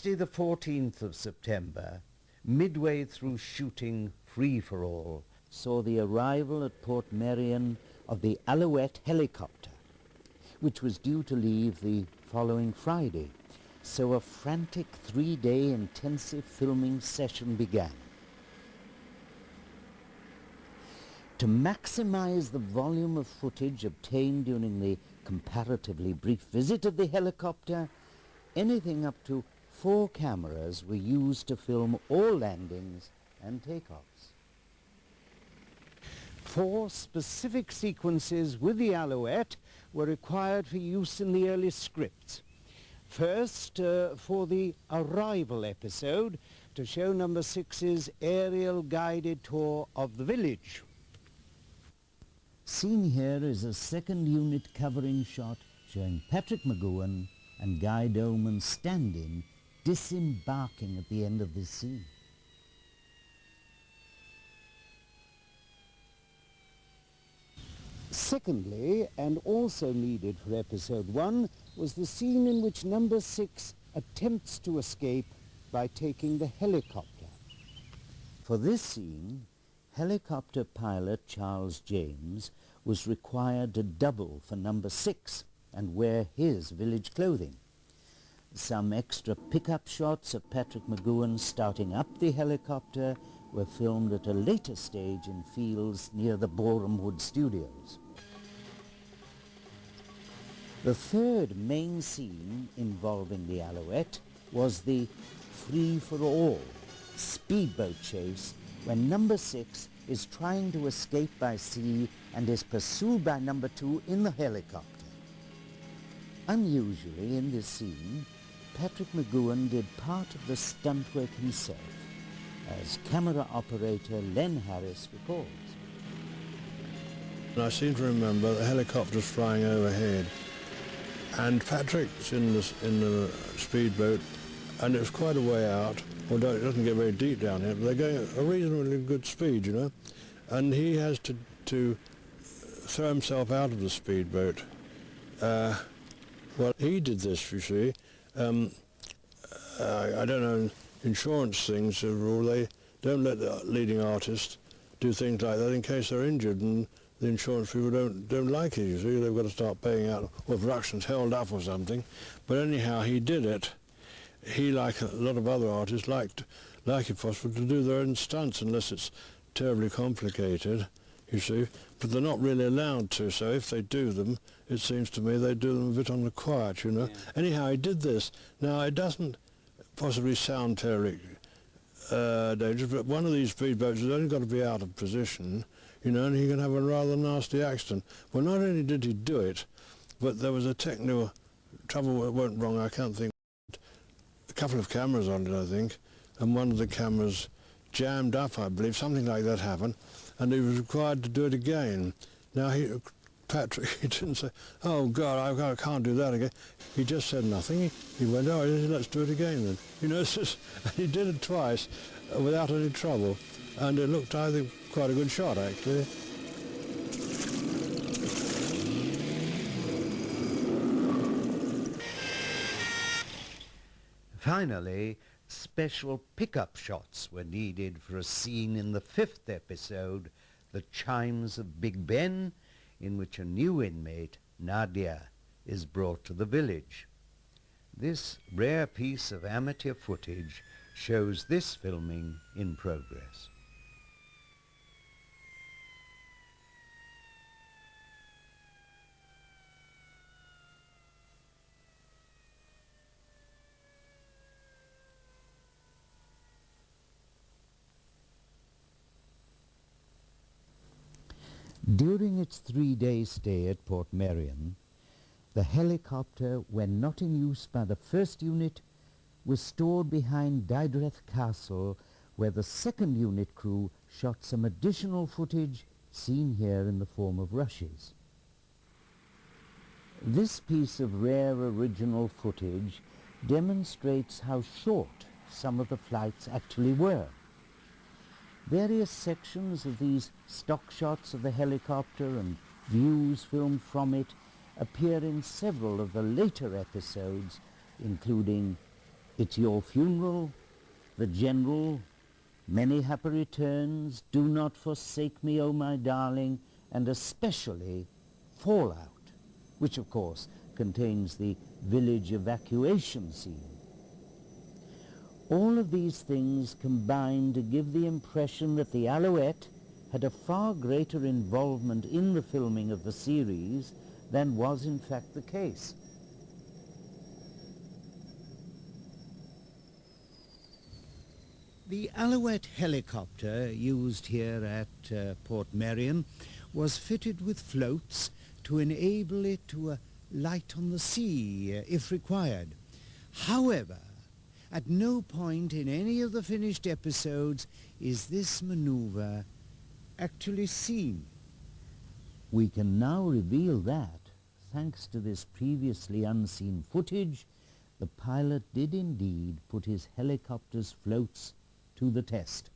The 14th of September, midway through shooting Free for All, saw the arrival at Portmeirion of the Alouette helicopter, which was due to leave the following Friday, so a frantic 3-day intensive filming session began. To maximize the volume of footage obtained during the comparatively brief visit of the helicopter, anything up to 4 cameras were used to film all landings and takeoffs. 4 specific sequences with the Alouette were required for use in the early scripts. First, for the arrival episode, to show number 6's aerial guided tour of the village. Seen here is a second unit covering shot showing Patrick Mcgoohan and Guy Doman stand-in disembarking at the end of this scene. Secondly, and also needed for episode 1, was the scene in which number 6 attempts to escape by taking the helicopter. For this scene, helicopter pilot Charles James was required to double for number 6 and wear his village clothing. Some extra pickup shots of Patrick Mcgoohan starting up the helicopter were filmed at a later stage in fields near the Borehamwood studios. The third main scene involving the Alouette was the free-for-all speedboat chase when number 6 is trying to escape by sea and is pursued by number 2 in the helicopter. Unusually in this scene, Patrick Mcgoohan did part of the stunt work himself, as camera operator Len Harris recalls. I seem to remember the helicopter's flying overhead, and Patrick's in the speedboat, and it's quite a way out. Although it doesn't get very deep down here, but they're going at a reasonably good speed, you know, and he has to throw himself out of the speedboat. Well, he did this, you see. I don't know, insurance things, as a rule, they don't let the leading artist do things like that in case they're injured, and the insurance people don't like it, you see. They've got to start paying out, or production's held up or something. But anyhow, he did it. He, like a lot of other artists, like if possible, to do their own stunts unless it's terribly complicated, you see. But they're not really allowed to, so if they do them, it seems to me they do them a bit on the quiet, you know. Yeah. Anyhow, he did this. Now, it doesn't possibly sound terribly dangerous, but one of these speedboats has only got to be out of position, you know, and he can have a rather nasty accident. Well, not only did he do it, but there was a technical trouble that went wrong, I can't think. A couple of cameras on it, I think, and one of the cameras jammed up, I believe, something like that happened, and he was required to do it again. Now, Patrick, he didn't say, oh God, I can't do that again. He just said nothing. He went, oh, let's do it again then. You know, it's just, he did it twice without any trouble, and it looked, I think, quite a good shot, actually. Finally, special pickup shots were needed for a scene in the 5th episode, The Chimes of Big Ben, in which a new inmate, Nadia, is brought to the village. This rare piece of amateur footage shows this filming in progress. During its 3-day stay at Portmeirion, the helicopter, when not in use by the first unit, was stored behind Didreth Castle, where the second unit crew shot some additional footage seen here in the form of rushes. This piece of rare original footage demonstrates how short some of the flights actually were. Various sections of these stock shots of the helicopter and views filmed from it appear in several of the later episodes, including It's your funeral, the general, many happy returns, do not forsake me, O my darling, and especially Fallout, which of course contains the village evacuation scene. All of these things combine to give the impression that the Alouette had a far greater involvement in the filming of the series than was in fact the case. The Alouette helicopter used here at Portmeirion was fitted with floats to enable it to light on the sea if required. However, at no point in any of the finished episodes is this maneuver actually seen. We can now reveal that, thanks to this previously unseen footage, the pilot did indeed put his helicopter's floats to the test.